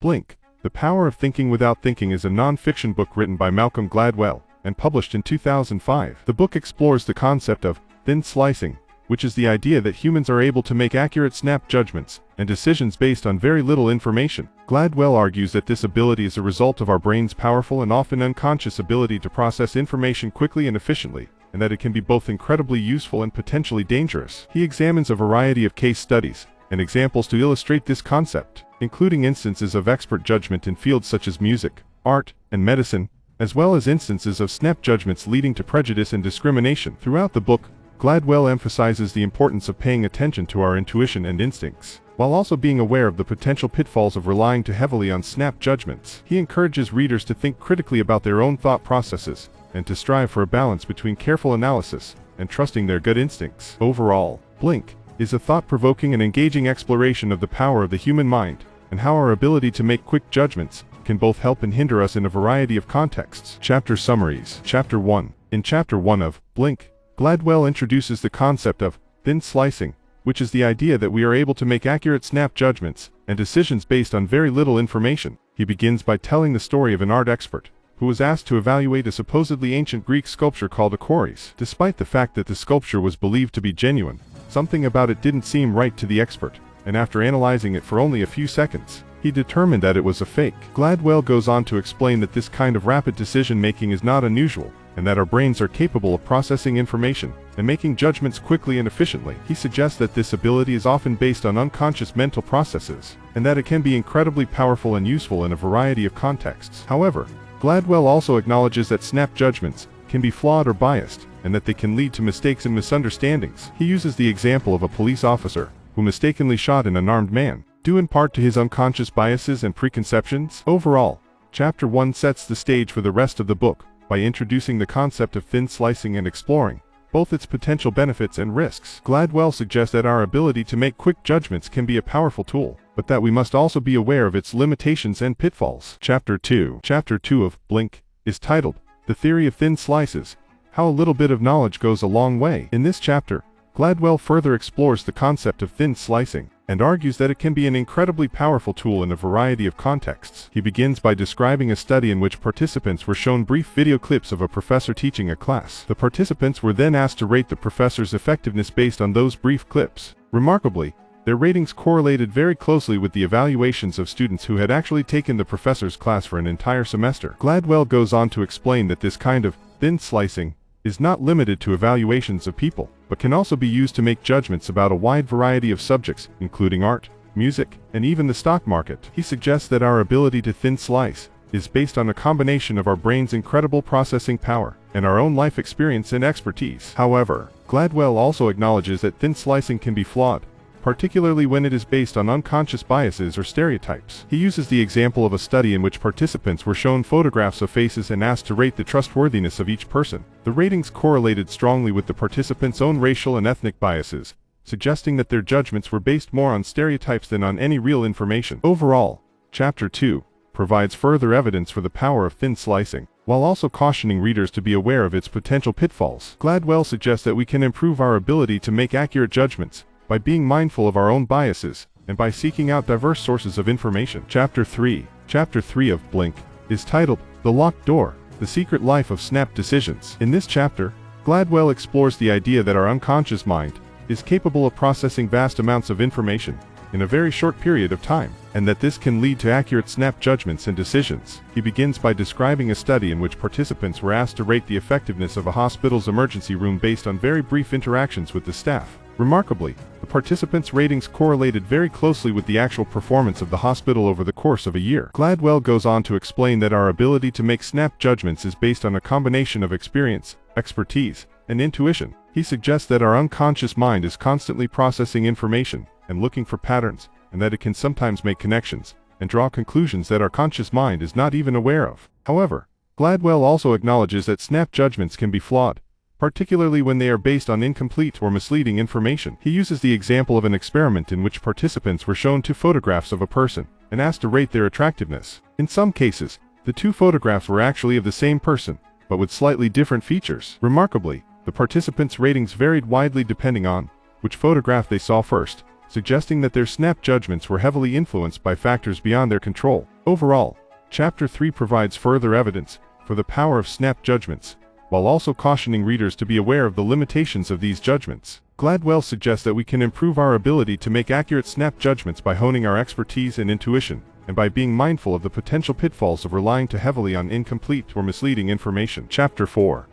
Blink, The Power of Thinking Without Thinking is a non-fiction book written by Malcolm Gladwell and published in 2005. The book explores the concept of thin slicing, which is the idea that humans are able to make accurate snap judgments and decisions based on very little information. Gladwell argues that this ability is a result of our brain's powerful and often unconscious ability to process information quickly and efficiently, and that it can be both incredibly useful and potentially dangerous. He examines a variety of case studies and examples to illustrate this concept, including instances of expert judgment in fields such as music, art, and medicine, as well as instances of snap judgments leading to prejudice and discrimination. Throughout the book, Gladwell emphasizes the importance of paying attention to our intuition and instincts, while also being aware of the potential pitfalls of relying too heavily on snap judgments. He encourages readers to think critically about their own thought processes, and to strive for a balance between careful analysis and trusting their gut instincts. Overall, Blink is a thought-provoking and engaging exploration of the power of the human mind, and how our ability to make quick judgments can both help and hinder us in a variety of contexts. Chapter summaries. Chapter 1. In Chapter 1 of Blink, Gladwell introduces the concept of thin slicing, which is the idea that we are able to make accurate snap judgments and decisions based on very little information. He begins by telling the story of an art expert who was asked to evaluate a supposedly ancient Greek sculpture called a chorus. Despite the fact that the sculpture was believed to be genuine, something about it didn't seem right to the expert, and after analyzing it for only a few seconds, he determined that it was a fake. Gladwell goes on to explain that this kind of rapid decision-making is not unusual, and that our brains are capable of processing information and making judgments quickly and efficiently. He suggests that this ability is often based on unconscious mental processes, and that it can be incredibly powerful and useful in a variety of contexts. However, Gladwell also acknowledges that snap judgments can be flawed or biased, and that they can lead to mistakes and misunderstandings. He uses the example of a police officer who mistakenly shot an unarmed man, due in part to his unconscious biases and preconceptions. Overall, Chapter 1 sets the stage for the rest of the book by introducing the concept of thin slicing and exploring both its potential benefits and risks. Gladwell suggests that our ability to make quick judgments can be a powerful tool, but that we must also be aware of its limitations and pitfalls. Chapter 2. Chapter 2 of Blink is titled, The Theory of Thin Slices, How a Little Bit of Knowledge Goes a Long Way. In this chapter, Gladwell further explores the concept of thin slicing, and argues that it can be an incredibly powerful tool in a variety of contexts. He begins by describing a study in which participants were shown brief video clips of a professor teaching a class. The participants were then asked to rate the professor's effectiveness based on those brief clips. Remarkably, their ratings correlated very closely with the evaluations of students who had actually taken the professor's class for an entire semester. Gladwell goes on to explain that this kind of thin slicing is not limited to evaluations of people, but can also be used to make judgments about a wide variety of subjects, including art, music, and even the stock market. He suggests that our ability to thin slice is based on a combination of our brain's incredible processing power and our own life experience and expertise. However, Gladwell also acknowledges that thin slicing can be flawed, particularly when it is based on unconscious biases or stereotypes. He uses the example of a study in which participants were shown photographs of faces and asked to rate the trustworthiness of each person. The ratings correlated strongly with the participants' own racial and ethnic biases, suggesting that their judgments were based more on stereotypes than on any real information. Overall, Chapter 2 provides further evidence for the power of thin slicing, while also cautioning readers to be aware of its potential pitfalls. Gladwell suggests that we can improve our ability to make accurate judgments by being mindful of our own biases, and by seeking out diverse sources of information. Chapter 3. Chapter 3 of Blink is titled, The Locked Door, The Secret Life of Snap Decisions. In this chapter, Gladwell explores the idea that our unconscious mind is capable of processing vast amounts of information in a very short period of time, and that this can lead to accurate snap judgments and decisions. He begins by describing a study in which participants were asked to rate the effectiveness of a hospital's emergency room based on very brief interactions with the staff. Remarkably, the participants' ratings correlated very closely with the actual performance of the hospital over the course of a year. Gladwell goes on to explain that our ability to make snap judgments is based on a combination of experience, expertise, and intuition. He suggests that our unconscious mind is constantly processing information and looking for patterns, and that it can sometimes make connections and draw conclusions that our conscious mind is not even aware of. However, Gladwell also acknowledges that snap judgments can be flawed, particularly when they are based on incomplete or misleading information. He uses the example of an experiment in which participants were shown two photographs of a person and asked to rate their attractiveness. In some cases, the two photographs were actually of the same person, but with slightly different features. Remarkably, the participants' ratings varied widely depending on which photograph they saw first, suggesting that their snap judgments were heavily influenced by factors beyond their control. Overall, Chapter 3 provides further evidence for the power of snap judgments, while also cautioning readers to be aware of the limitations of these judgments. Gladwell suggests that we can improve our ability to make accurate snap judgments by honing our expertise and intuition, and by being mindful of the potential pitfalls of relying too heavily on incomplete or misleading information. Chapter 4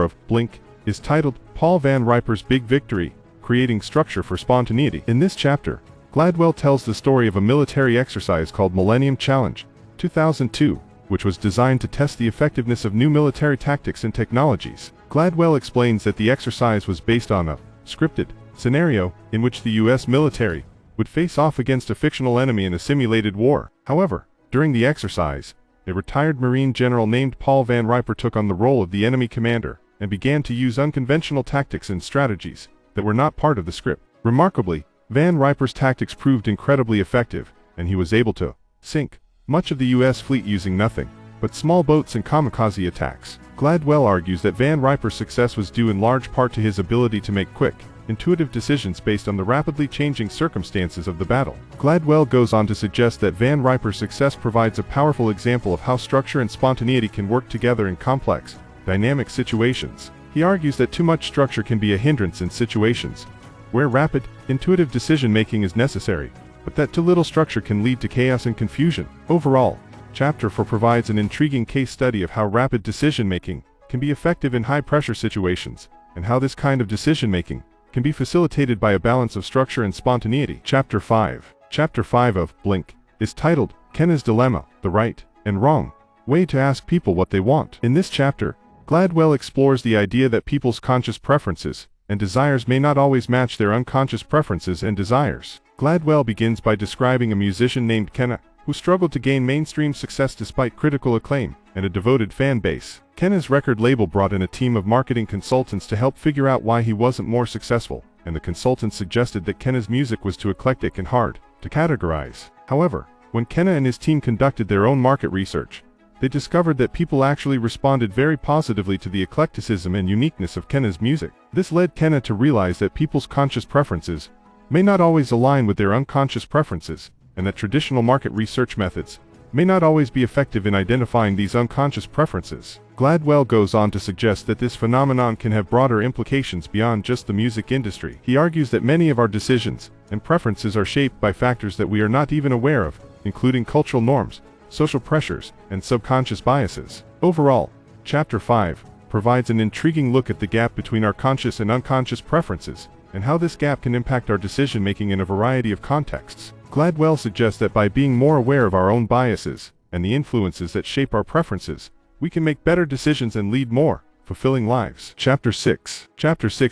of Blink is titled Paul Van Riper's Big Victory, Creating Structure for Spontaneity. In this chapter, Gladwell tells the story of a military exercise called Millennium Challenge 2002, which was designed to test the effectiveness of new military tactics and technologies. Gladwell explains that the exercise was based on a scripted scenario in which the U.S. military would face off against a fictional enemy in a simulated war. However, during the exercise, a retired Marine general named Paul Van Riper took on the role of the enemy commander and began to use unconventional tactics and strategies that were not part of the script. Remarkably, Van Riper's tactics proved incredibly effective, and he was able to sink much of the U.S. fleet using nothing but small boats and kamikaze attacks. Gladwell argues that Van Riper's success was due in large part to his ability to make quick, intuitive decisions based on the rapidly changing circumstances of the battle. Gladwell goes on to suggest that Van Riper's success provides a powerful example of how structure and spontaneity can work together in complex, dynamic situations. He argues that too much structure can be a hindrance in situations where rapid, intuitive decision-making is necessary, but that too little structure can lead to chaos and confusion. Overall, Chapter 4 provides an intriguing case study of how rapid decision-making can be effective in high-pressure situations, and how this kind of decision-making can be facilitated by a balance of structure and spontaneity. Chapter 5 of Blink is titled Kenna's Dilemma, the Right and Wrong Way to Ask People What They Want. In this chapter, Gladwell explores the idea that people's conscious preferences and desires may not always match their unconscious preferences and desires. Gladwell begins by describing a musician named Kenna, who struggled to gain mainstream success despite critical acclaim and a devoted fan base. Kenna's record label brought in a team of marketing consultants to help figure out why he wasn't more successful, and the consultants suggested that Kenna's music was too eclectic and hard to categorize. However, when Kenna and his team conducted their own market research, they discovered that people actually responded very positively to the eclecticism and uniqueness of Kenna's music. This led Kenna to realize that people's conscious preferences may not always align with their unconscious preferences, and that traditional market research methods may not always be effective in identifying these unconscious preferences. Gladwell goes on to suggest that this phenomenon can have broader implications beyond just the music industry. He argues that many of our decisions and preferences are shaped by factors that we are not even aware of, including cultural norms, social pressures, and subconscious biases. Overall, Chapter 5 provides an intriguing look at the gap between our conscious and unconscious preferences, and how this gap can impact our decision-making in a variety of contexts. Gladwell suggests that by being more aware of our own biases and the influences that shape our preferences, we can make better decisions and lead more fulfilling lives. Chapter 6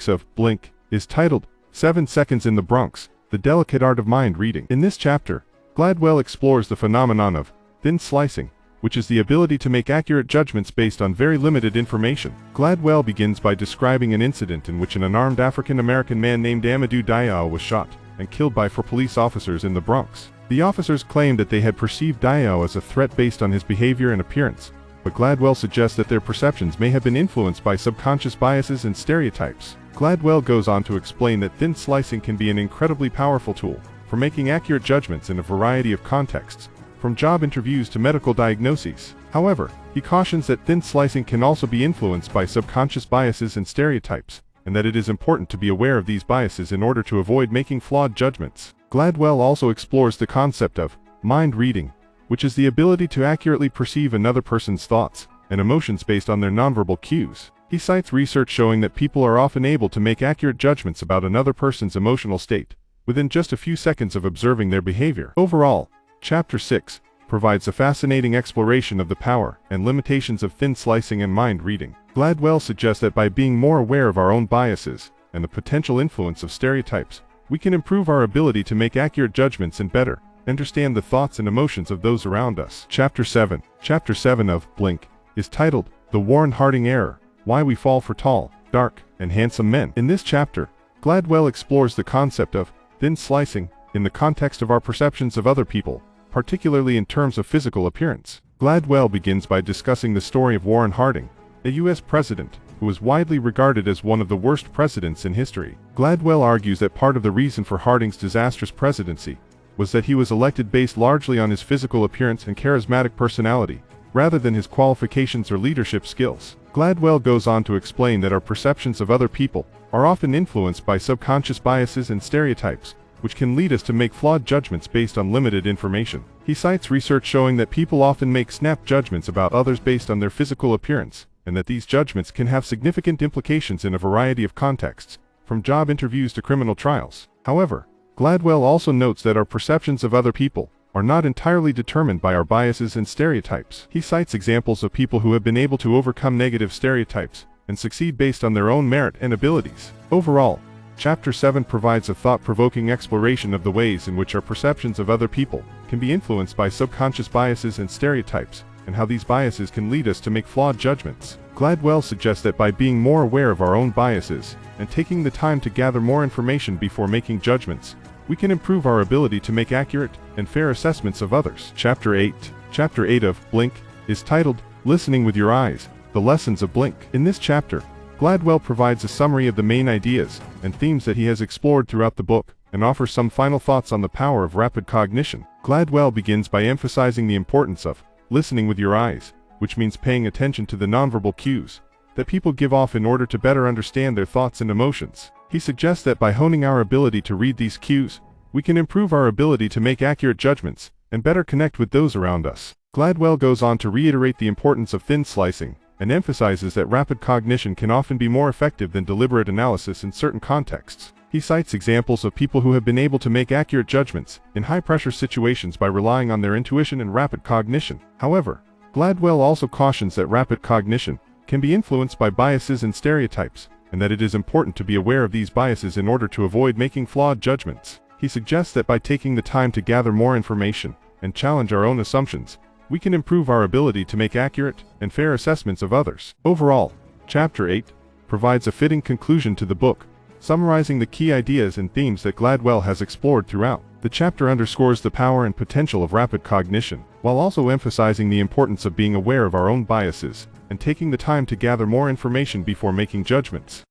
of Blink is titled 7 Seconds in the Bronx, The Delicate Art of Mind Reading. In this chapter, Gladwell explores the phenomenon of thin slicing, which is the ability to make accurate judgments based on very limited information. Gladwell begins by describing an incident in which an unarmed African-American man named Amadou Diallo was shot and killed by 4 police officers in the Bronx. The officers claimed that they had perceived Diallo as a threat based on his behavior and appearance, but Gladwell suggests that their perceptions may have been influenced by subconscious biases and stereotypes. Gladwell goes on to explain that thin slicing can be an incredibly powerful tool for making accurate judgments in a variety of contexts, from job interviews to medical diagnoses. However, he cautions that thin slicing can also be influenced by subconscious biases and stereotypes, and that it is important to be aware of these biases in order to avoid making flawed judgments. Gladwell also explores the concept of mind reading, which is the ability to accurately perceive another person's thoughts and emotions based on their nonverbal cues. He cites research showing that people are often able to make accurate judgments about another person's emotional state within just a few seconds of observing their behavior. Overall, Chapter 6 provides a fascinating exploration of the power and limitations of thin slicing and mind reading. Gladwell suggests that by being more aware of our own biases and the potential influence of stereotypes, we can improve our ability to make accurate judgments and better understand the thoughts and emotions of those around us. Chapter 7 of Blink is titled The Warren Harding Error, Why We Fall for Tall, Dark, and Handsome Men. In this chapter, Gladwell explores the concept of thin slicing in the context of our perceptions of other people, particularly in terms of physical appearance. Gladwell begins by discussing the story of Warren Harding, a U.S. president who was widely regarded as one of the worst presidents in history. Gladwell argues that part of the reason for Harding's disastrous presidency was that he was elected based largely on his physical appearance and charismatic personality, rather than his qualifications or leadership skills. Gladwell goes on to explain that our perceptions of other people are often influenced by subconscious biases and stereotypes, which can lead us to make flawed judgments based on limited information. He cites research showing that people often make snap judgments about others based on their physical appearance, and that these judgments can have significant implications in a variety of contexts, from job interviews to criminal trials. However, Gladwell also notes that our perceptions of other people are not entirely determined by our biases and stereotypes. He cites examples of people who have been able to overcome negative stereotypes and succeed based on their own merit and abilities. Overall, Chapter 7 provides a thought-provoking exploration of the ways in which our perceptions of other people can be influenced by subconscious biases and stereotypes, and how these biases can lead us to make flawed judgments. Gladwell suggests that by being more aware of our own biases and taking the time to gather more information before making judgments, we can improve our ability to make accurate and fair assessments of others. Chapter 8. Chapter 8 of Blink is titled, Listening with Your Eyes, The Lessons of Blink. In this chapter, Gladwell provides a summary of the main ideas and themes that he has explored throughout the book, and offers some final thoughts on the power of rapid cognition. Gladwell begins by emphasizing the importance of listening with your eyes, which means paying attention to the nonverbal cues that people give off in order to better understand their thoughts and emotions. He suggests that by honing our ability to read these cues, we can improve our ability to make accurate judgments and better connect with those around us. Gladwell goes on to reiterate the importance of thin slicing, and emphasizes that rapid cognition can often be more effective than deliberate analysis in certain contexts. He cites examples of people who have been able to make accurate judgments in high-pressure situations by relying on their intuition and rapid cognition. However, Gladwell also cautions that rapid cognition can be influenced by biases and stereotypes, and that it is important to be aware of these biases in order to avoid making flawed judgments. He suggests that by taking the time to gather more information and challenge our own assumptions, we can improve our ability to make accurate and fair assessments of others. Overall, Chapter 8 provides a fitting conclusion to the book, summarizing the key ideas and themes that Gladwell has explored throughout. The chapter underscores the power and potential of rapid cognition, while also emphasizing the importance of being aware of our own biases and taking the time to gather more information before making judgments.